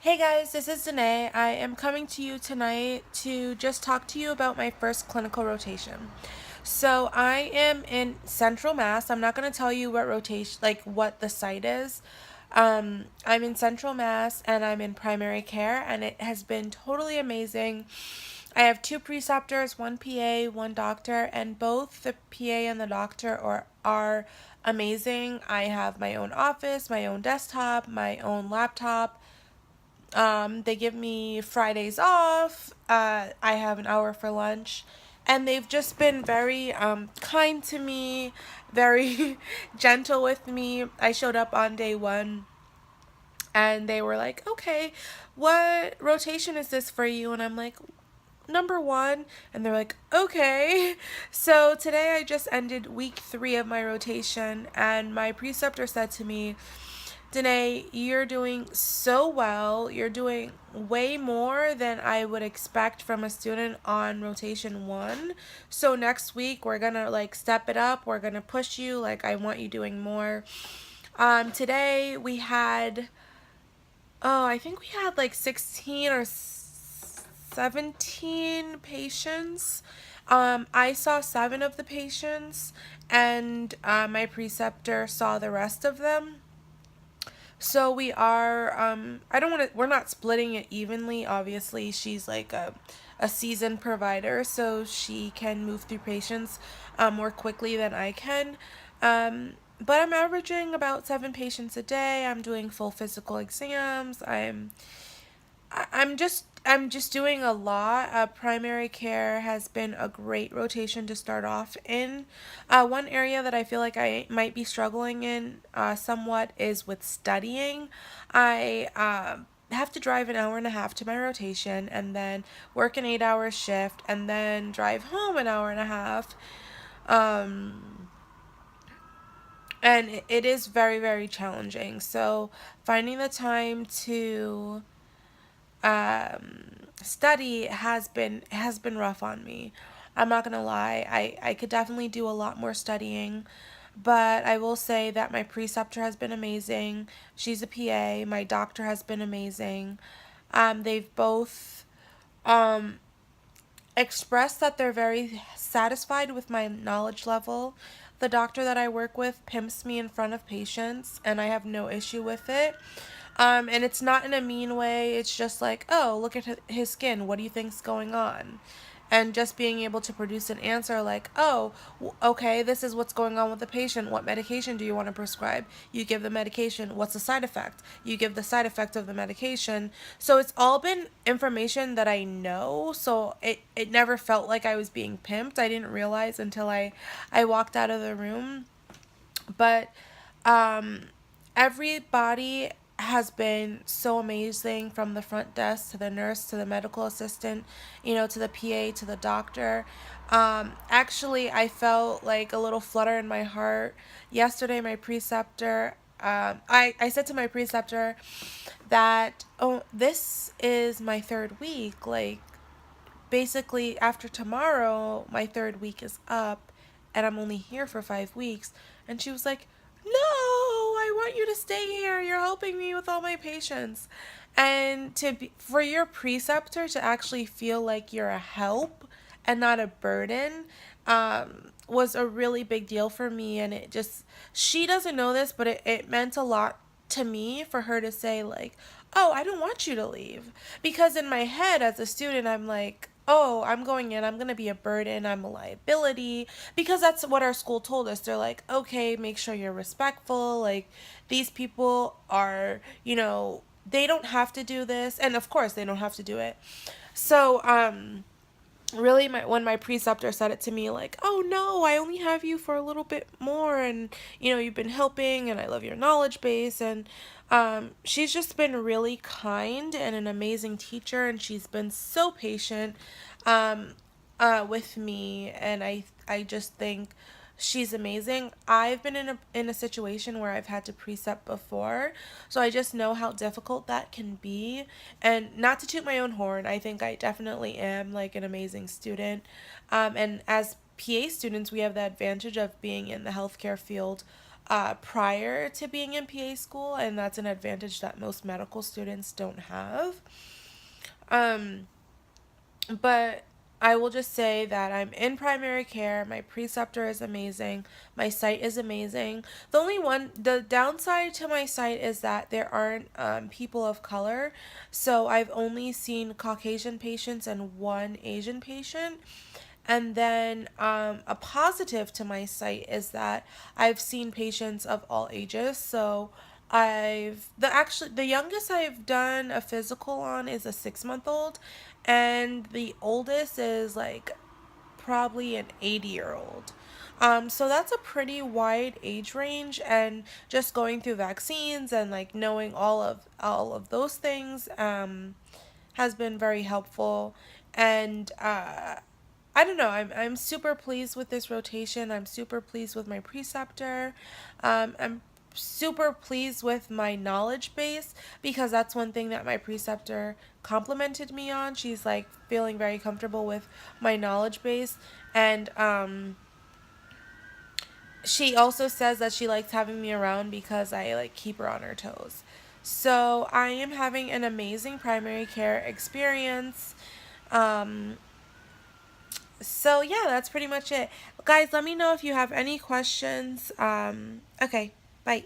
Hey guys, this is Danae. I am coming to you tonight to just talk to you about my first clinical rotation. So I am in Central Mass. I'm not going to tell you what rotation, like what the site is. I'm in Central Mass and I'm in primary care, and it has been totally amazing. I have two preceptors, one PA, one doctor, and both the PA and the doctor are amazing. I have my own office, my own desktop, my own laptop. They give me Fridays off. I have an hour for lunch. And they've just been very kind to me, very gentle with me. I showed up on day one and they were like, okay, what rotation is this for you? And I'm like, number one. And they're like, okay. So today I just ended week 3 of my rotation, and my preceptor said to me, Danae, you're doing so well. You're doing way more than I would expect from a student on rotation 1. So next week we're going to like step it up. We're going to push you. Like, I want you doing more. Today we had I think we had like 16 or 17 patients. I saw 7 of the patients, and my preceptor saw the rest of them. So we are, I don't want to, we're not splitting it evenly. Obviously, she's like a seasoned provider, so she can move through patients more quickly than I can. But I'm averaging about 7 patients a day. I'm doing full physical exams. I'm just doing a lot. Primary care has been a great rotation to start off in. One area that I feel like I might be struggling in somewhat is with studying. I have to drive an hour and a half to my rotation, and then work an 8-hour shift, and then drive home an hour and a half. Um, and it is very, very challenging. So finding the time to study has been rough on me. I'm not gonna lie. I could definitely do a lot more studying, but I will say that my preceptor has been amazing. She's a PA. My doctor has been amazing. They've both um, expressed that they're very satisfied with my knowledge level. The doctor that I work with pimps me in front of patients, and I have no issue with it. And it's not in a mean way. It's just like, oh, look at his skin. What do you think's going on? And just being able to produce an answer like, oh, okay, this is what's going on with the patient. What medication do you want to prescribe? You give the medication. What's the side effect? You give the side effect of the medication. So it's all been information that I know. So it never felt like I was being pimped. I didn't realize until I walked out of the room. But um, everybody has been so amazing, from the front desk to the nurse to the medical assistant, to the PA to the doctor. Actually, I felt like a little flutter in my heart. Yesterday, my preceptor, I said to my preceptor that, oh, this is my third week. Like, basically, after tomorrow, my third week is up, and I'm only here for 5 weeks. And she was like, no, I want you to stay here. You're helping me with all my patients. And for your preceptor to actually feel like you're a help and not a burden was a really big deal for me. And she doesn't know this, but it meant a lot to me for her to say, like, oh, I don't want you to leave. Because in my head as a student, I'm like, oh, I'm going in, I'm going to be a burden, I'm a liability. Because that's what our school told us. They're like, okay, make sure you're respectful. Like, these people are, they don't have to do this. And of course, they don't have to do it. So, really, when my preceptor said it to me, like, oh no, I only have you for a little bit more, and you've been helping, and I love your knowledge base. And she's just been really kind and an amazing teacher, and she's been so patient um, with me, and I just think she's amazing. I've been in a situation where I've had to precept before, so I just know how difficult that can be. And not to toot my own horn, I think I definitely am like an amazing student. And as PA students, we have the advantage of being in the healthcare field prior to being in PA school, and that's an advantage that most medical students don't have. Um, but I will just say that I'm in primary care. My preceptor is amazing. My site is amazing. The downside to my site is that there aren't people of color. So I've only seen Caucasian patients and one Asian patient. And then a positive to my site is that I've seen patients of all ages. So the youngest I've done a physical on is a 6 month old, and the oldest is like probably an 80-year old. So that's a pretty wide age range, and just going through vaccines and like knowing all of those things has been very helpful. And I don't know. I'm super pleased with this rotation. I'm super pleased with my preceptor. I'm super pleased with my knowledge base, because that's one thing that my preceptor complimented me on. She's like feeling very comfortable with my knowledge base, and she also says that she likes having me around because I like keep her on her toes. So I am having an amazing primary care experience. Um, so yeah, that's pretty much it. Guys, let me know if you have any questions. Okay, bye.